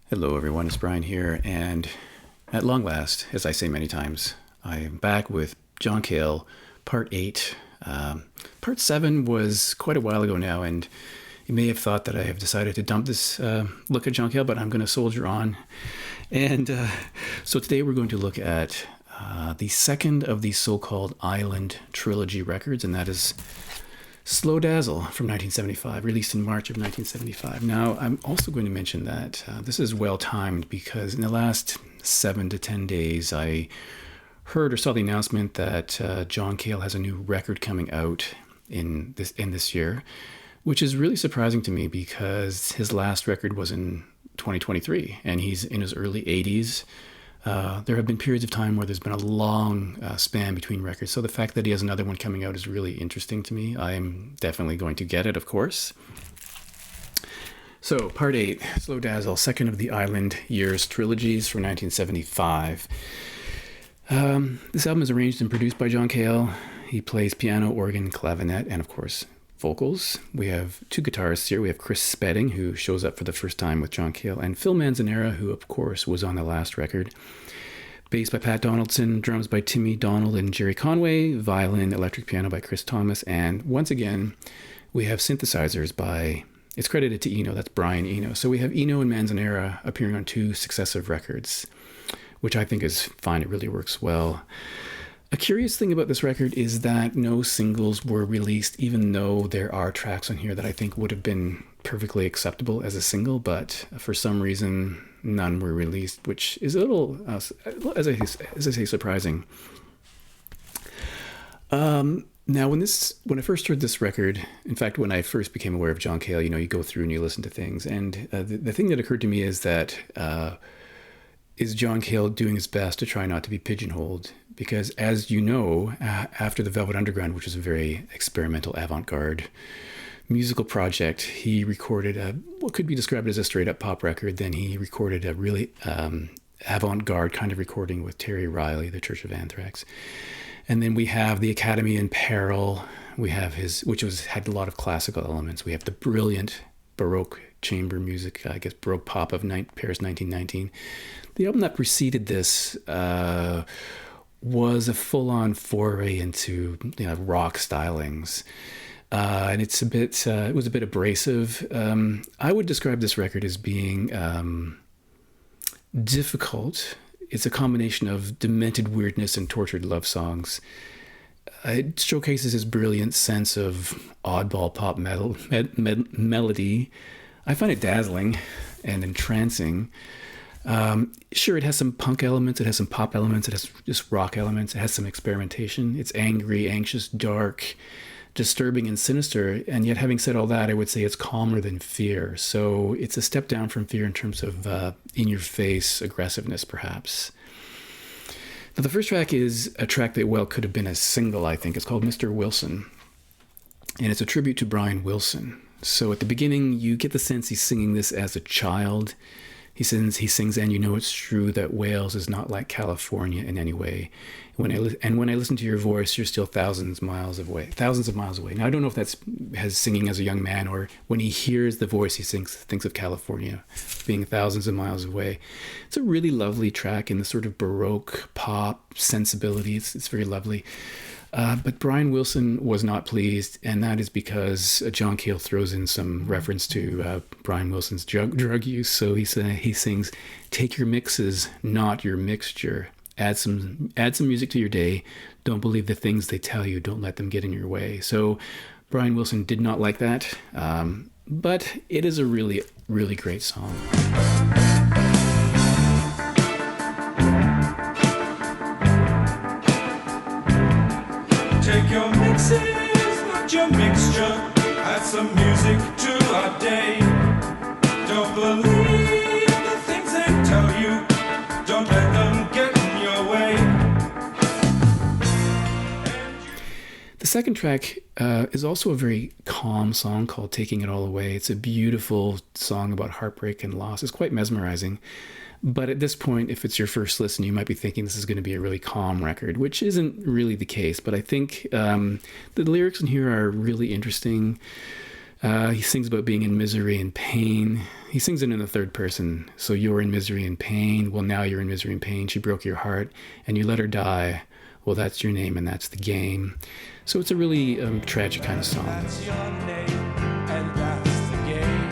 Hello, everyone. It's Brian here, and at long last, as I say many times, I am back with John Cale, Part 8. Part 7 was quite a while ago now, and you may have thought that I have decided to dump this look at John Cale, but I'm going to soldier on. And so today we're going to look at the second of the so-called Island Trilogy records, and that is Slow Dazzle from 1975, released in March of 1975. Now, I'm also going to mention that this is well timed because in the last 7 to 10 days, I heard or saw the announcement that John Cale has a new record coming out in this year, which is really surprising to me because his last record was in 2023 and he's in his early 80s. There have been periods of time where there's been a long span between records. So the fact that he has another one coming out is really interesting to me. I'm definitely going to get it, of course. So Part 8, Slow Dazzle, second of the Island Years trilogies from 1975. This album is arranged and produced by John Cale. He plays piano, organ, clavinet, and of course, vocals. We have two guitarists here. We have Chris Spedding, who shows up for the first time with John Cale, and Phil Manzanera, who of course was on the last record. Bass by Pat Donaldson, drums by Timmy Donald and Jerry Conway, violin, electric piano by Chris Thomas, and once again, we have synthesizers by, it's credited to Eno, that's Brian Eno. So we have Eno and Manzanera appearing on two successive records, which I think is fine. It really works well. A curious thing about this record is that no singles were released, even though there are tracks on here that I think would have been perfectly acceptable as a single, but for some reason, none were released, which is a little, as I say, surprising. Now, when I first heard this record, in fact, when I first became aware of John Cale, you go through and you listen to things, and the thing that occurred to me is that is John Cale doing his best to try not to be pigeonholed? Because as you know, after the Velvet Underground, which is a very experimental avant-garde musical project, he recorded what could be described as a straight-up pop record. Then he recorded a really avant-garde kind of recording with Terry Riley, the Church of Anthrax. And then we have The Academy in Peril. We have had a lot of classical elements. We have the brilliant Baroque chamber music, I guess Baroque pop of Paris 1919. The album that preceded this was a full-on foray into rock stylings, and it was a bit abrasive. I would describe this record as being difficult. It's a combination of demented weirdness and tortured love songs. It showcases his brilliant sense of oddball pop melody. I find it dazzling and entrancing. Sure, it has some punk elements, it has some pop elements, it has just rock elements, it has some experimentation. It's angry, anxious, dark, disturbing, and sinister. And yet, having said all that, I would say it's calmer than Fear. So it's a step down from Fear in terms of in-your-face aggressiveness, perhaps. Now, the first track is a track that could have been a single, I think. It's called Mr. Wilson, and it's a tribute to Brian Wilson. So at the beginning, you get the sense he's singing this as a child. He sings, and it's true that Wales is not like California in any way. When I listen to your voice, you're still thousands of miles away. Now, I don't know if that's singing as a young man, or when he hears the voice, he thinks of California being thousands of miles away. It's a really lovely track in the sort of Baroque pop sensibility. It's very lovely. But Brian Wilson was not pleased, and that is because John Cale throws in some reference to Brian Wilson's drug use. So he sings, "Take your mixes, not your mixture. Add some music to your day. Don't believe the things they tell you. Don't let them get in your way." So Brian Wilson did not like that, but it is a really, really great song. Take your mixes, not your mixture. Add some music to our day. Don't believe the things they tell you. Don't let them get in your way. The second track is also a very calm song called Taking It All Away. It's a beautiful song about heartbreak and loss. It's quite mesmerizing. But at this point, if it's your first listen, you might be thinking this is going to be a really calm record, which isn't really the case. But I think the lyrics in here are really interesting. He sings about being in misery and pain. He sings it in the third person. So you're in misery and pain. Well, now you're in misery and pain. She broke your heart and you let her die. Well, that's your name and that's the game. So it's a really tragic kind of song. That's your name, and that's the game.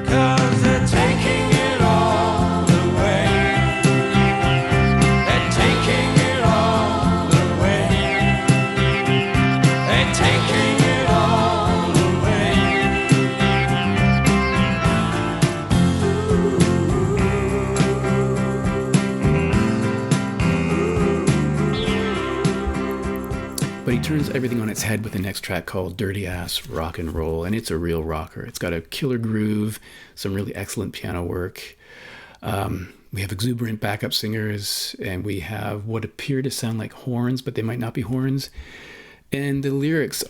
'Cause they're taking it all away. They're taking it all away. They're taking it all away. But he turns everything on its head with the next track called Dirty Ass Rock and Roll, and it's a real rocker. It's got a killer groove, some really excellent piano work. We have exuberant backup singers, and we have what appear to sound like horns, but they might not be horns. And the lyrics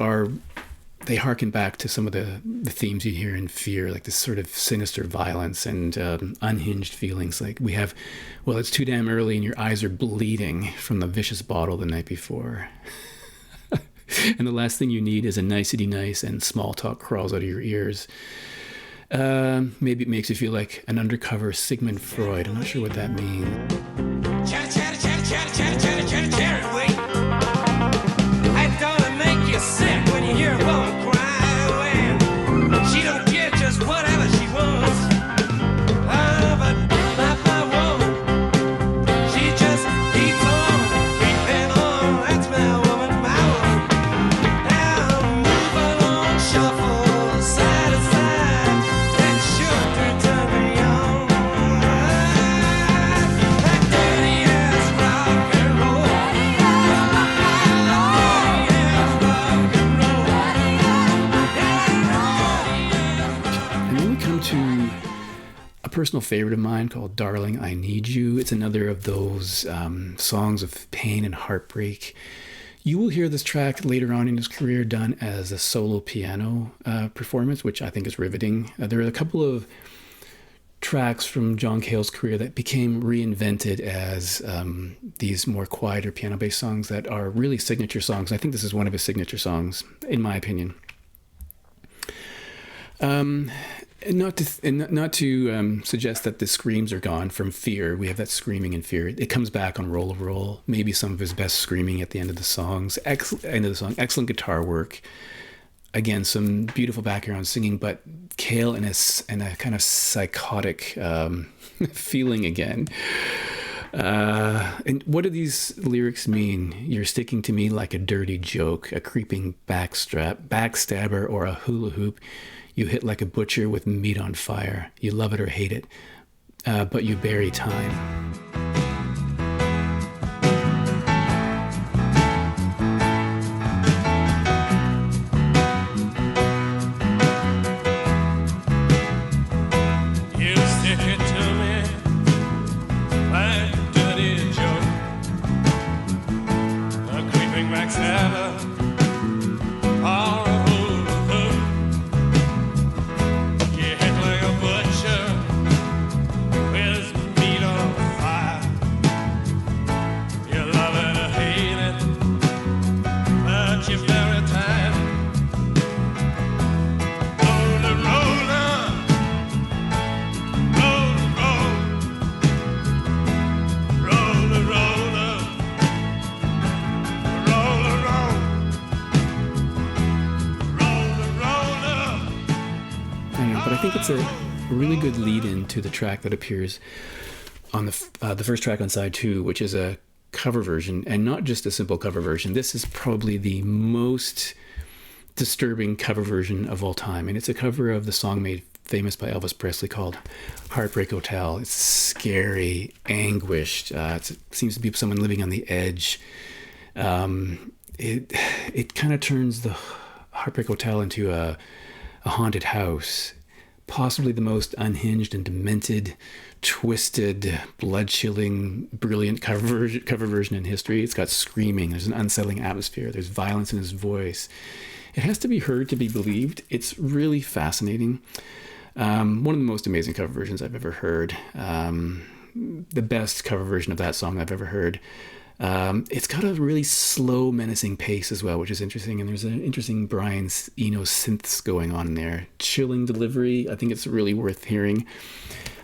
they harken back to some of the themes you hear in Fear, like this sort of sinister violence and unhinged feelings. Like we have, well, it's too damn early and your eyes are bleeding from the vicious bottle the night before. And the last thing you need is a nicety nice and small talk crawls out of your ears. Maybe it makes you feel like an undercover Sigmund Freud. I'm not sure what that means. Chatter, chatter, chatter, chatter, chatter, chatter, chatter, chatter, wait. I thought it'd make you sick when you hear a woman cry away. She don't get just whatever she wants. But not my woman. She just keeps on, keeping on. That's my woman, my woman. Now move along, shuffle side to side. That sure do turn me on. That dirty ass rock and roll. And then we come to a personal favorite of mine called Darling, I Need You. It's another of those songs of pain and heartbreak. You will hear this track later on in his career done as a solo piano performance, which I think is riveting. There are a couple of tracks from John Cale's career that became reinvented as these more quieter piano-based songs that are really signature songs. I think this is one of his signature songs, in my opinion. And not to suggest that the screams are gone from Fear. We have that screaming in Fear. It comes back on Roll a Roll. Maybe some of his best screaming at the end of the songs. Excellent guitar work. Again, some beautiful background singing, but Cale in a kind of psychotic feeling again. And what do these lyrics mean? You're sticking to me like a dirty joke, a creeping backstabber, or a hula hoop. You hit like a butcher with meat on fire. You love it or hate it, but you bury time. You stick it to me like a dirty joke, a creeping backstabber, or a hula hoop. You hit like a butcher with meat on fire. You love it or hate it, but you bury time. Roller, roller. But I think it's a really good lead-in to the track that appears on the first track on side 2, which is a cover version, and not just a simple cover version. This is probably the most disturbing cover version of all time, and it's a cover of the song made famous by Elvis Presley called Heartbreak Hotel. It's scary, anguished. It seems to be someone living on the edge. It kind of turns the Heartbreak Hotel into a haunted house. Possibly the most unhinged and demented, twisted, blood-chilling, brilliant cover version in history. It's got screaming. There's an unsettling atmosphere. There's violence in his voice. It has to be heard to be believed. It's really fascinating. One of the most amazing cover versions I've ever heard. The best cover version of that song I've ever heard. It's got a really slow, menacing pace as well, which is interesting. And there's an interesting Brian Eno synths going on there. Chilling delivery. I think it's really worth hearing.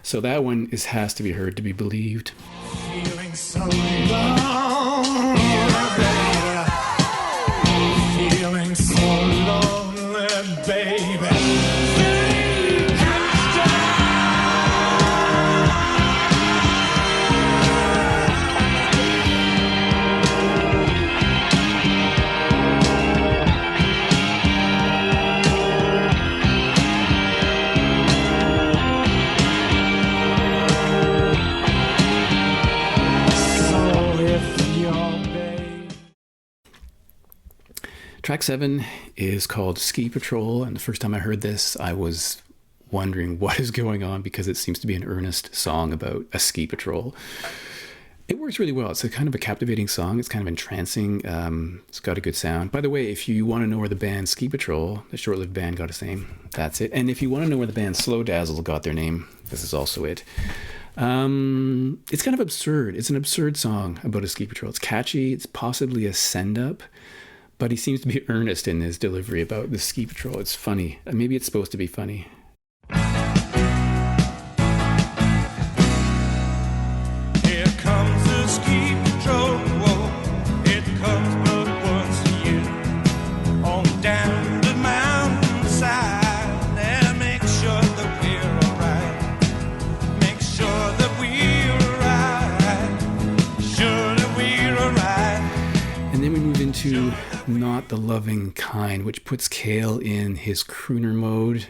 So that one has to be heard to be believed. Feeling so lonely, baby. Feeling so lonely, baby. Track 7 is called Ski Patrol, and the first time I heard this, I was wondering what is going on because it seems to be an earnest song about a ski patrol. It works really well. It's a kind of a captivating song. It's kind of entrancing. It's got a good sound. By the way, if you want to know where the band Ski Patrol, the short-lived band, got its name, that's it. And if you want to know where the band Slow Dazzle got their name, this is also it. It's kind of absurd. It's an absurd song about a ski patrol. It's catchy. It's possibly a send-up. But he seems to be earnest in his delivery about the ski patrol. It's funny. Maybe it's supposed to be funny. Here comes the ski patrol. It comes but once a year. On down the mountainside. And make sure that we're alright. Make sure that we're alright. Sure that we're alright. And then we move into Not the Loving Kind, which puts Cale in his crooner mode.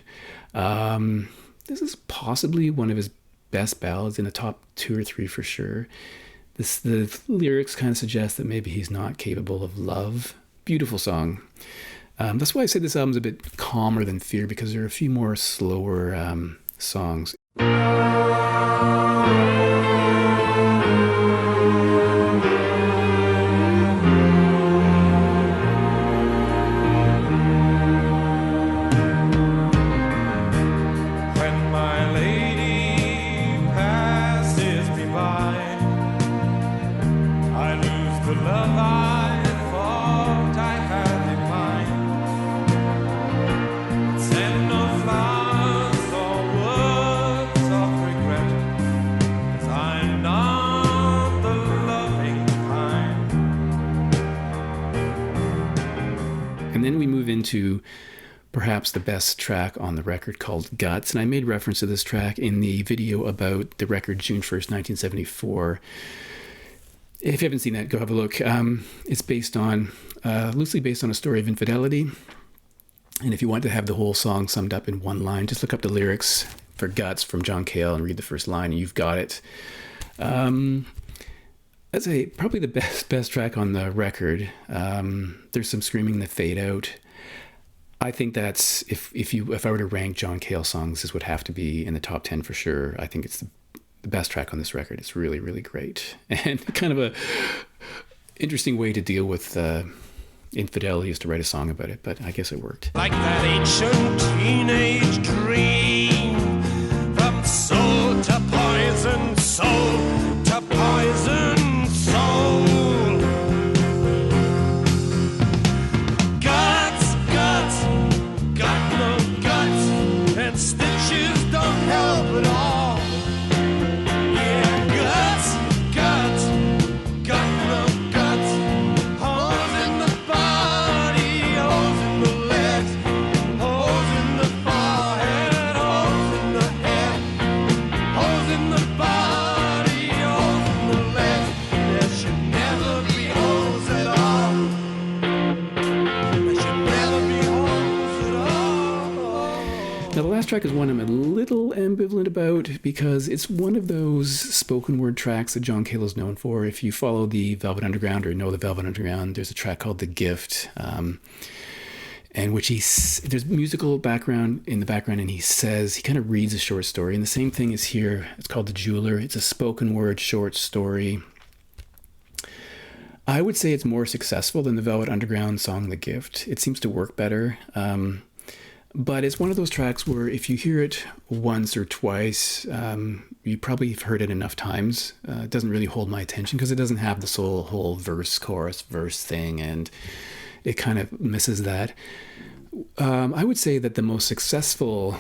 This is possibly one of his best ballads, in the top 2 or 3 for sure. The lyrics kind of suggest that maybe he's not capable of love. Beautiful song. That's why I say this album's a bit calmer than Fear, because there are a few more slower songs. And then we move into perhaps the best track on the record, called Guts. And I made reference to this track in the video about the record June 1st, 1974. If you haven't seen that, go have a look. It's based on, loosely based on a story of infidelity. And if you want to have the whole song summed up in one line, just look up the lyrics for Guts from John Cale and read the first line, and you've got it. That's probably the best track on the record. There's some screaming in the fade out. I think that's, if I were to rank John Cale songs, this would have to be in the top 10 for sure. I think it's the best track on this record. It's really, really great. And kind of a interesting way to deal with infidelity is to write a song about it, but I guess it worked. Like that ancient teenage dream, from soul to poison, soul to poison, soul. Guts, guts, got no guts, and stitches don't help at all. Yeah, guts, guts, got no guts, holes in the body, holes in the legs, holes in the forehead, holes in the head, holes in the body, holes in the legs. There should never be holes at all. There should never be holes at all. Now, the last track is one I'm a little ambivalent about because it's one of those spoken word tracks that John Cale is known for. If you follow the Velvet Underground or know the Velvet Underground, there's a track called The Gift, and which there's musical background in the background, and he kind of reads a short story. And the same thing is here. It's called The Jeweler. It's a spoken word short story. I would say it's more successful than the Velvet Underground song The Gift. It seems to work better. But it's one of those tracks where if you hear it once or twice, you probably have heard it enough times. It doesn't really hold my attention because it doesn't have this whole verse, chorus, verse thing, and it kind of misses that. I would say that the most successful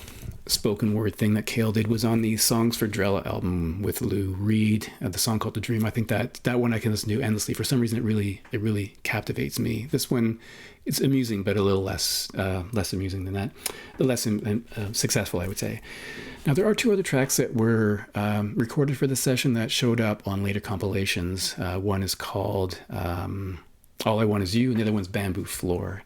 spoken word thing that Cale did was on the Songs for Drella album with Lou Reed, the song called The Dream. I think that one I can listen to endlessly. For some reason, it really captivates me. This one, it's amusing, but a little less amusing than that. Less successful, I would say. Now, there are two other tracks that were recorded for the session that showed up on later compilations. One is called All I Want Is You, and the other one's Bamboo Floor.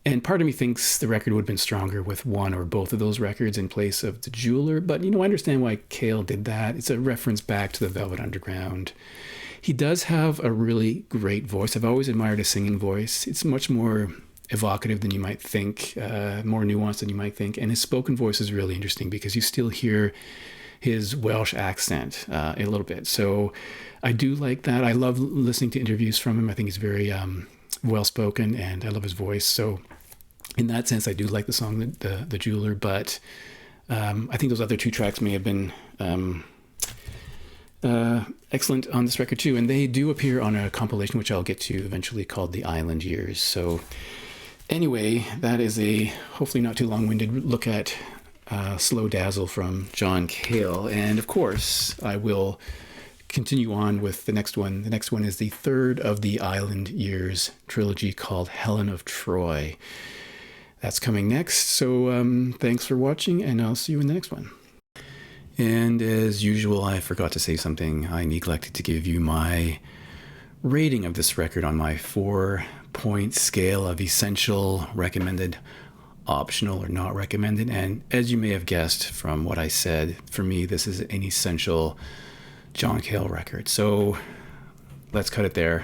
And part of me thinks the record would have been stronger with one or both of those records in place of The Jeweler. But, I understand why Cale did that. It's a reference back to the Velvet Underground. He does have a really great voice. I've always admired his singing voice. It's much more evocative than you might think, more nuanced than you might think. And his spoken voice is really interesting because you still hear his Welsh accent a little bit. So I do like that. I love listening to interviews from him. I think he's very well-spoken, and I love his voice. So in that sense, I do like the song, the Jeweler, but I think those other two tracks may have been excellent on this record too. And they do appear on a compilation, which I'll get to eventually, called The Island Years. So anyway, that is a hopefully not too long-winded look at Slow Dazzle from John Cale. And of course, I will continue on with the next one. The next one is the third of the Island Years trilogy called Helen of Troy. That's coming next. So thanks for watching, and I'll see you in the next one. And as usual, I forgot to say something. I neglected to give you my rating of this record on my 4-point scale of essential, recommended, optional, or not recommended. And as you may have guessed from what I said, for me, this is an essential John Cale record. So let's cut it there.